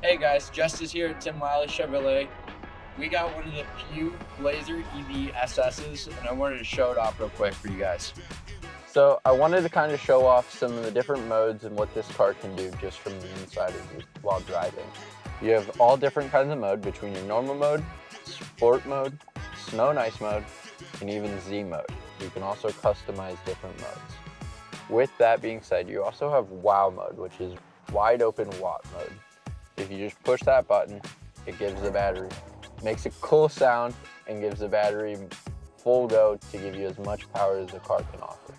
Hey guys, Justice here at Tim Lally Chevrolet. We got one of the few Blazer EV SS's and I wanted to show it off real quick for you guys. So I wanted to kind of show off some of the different modes and what this car can do just from the inside of you while driving. You have all different kinds of mode between your normal mode, sport mode, snow and ice mode, and even Z mode. You can also customize different modes. With that being said, you also have WOW mode, which is wide open watt mode. If you just push that button, it gives the battery, makes a cool sound, and gives the battery full go to give you as much power as the car can offer.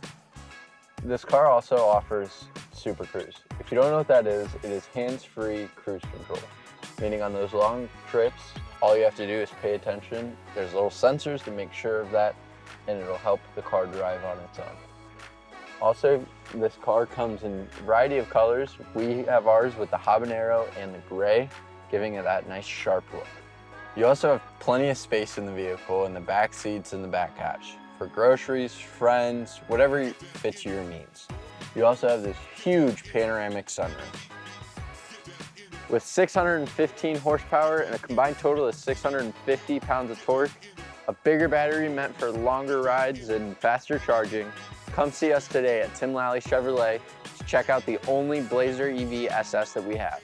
This car also offers Super Cruise. If you don't know what that is, it is hands-free cruise control, meaning on those long trips, all you have to do is pay attention. There's little sensors to make sure of that, and it'll help the car drive on its own. Also, this car comes in a variety of colors. We have ours with the habanero and the gray, giving it that nice sharp look. You also have plenty of space in the vehicle in the back seats and the back hatch for groceries, friends, whatever fits your needs. You also have this huge panoramic sunroof. With 615 horsepower and a combined total of 650 pounds of torque, a bigger battery meant for longer rides and faster charging, come see us today at Tim Lally Chevrolet to check out the only Blazer EV SS that we have.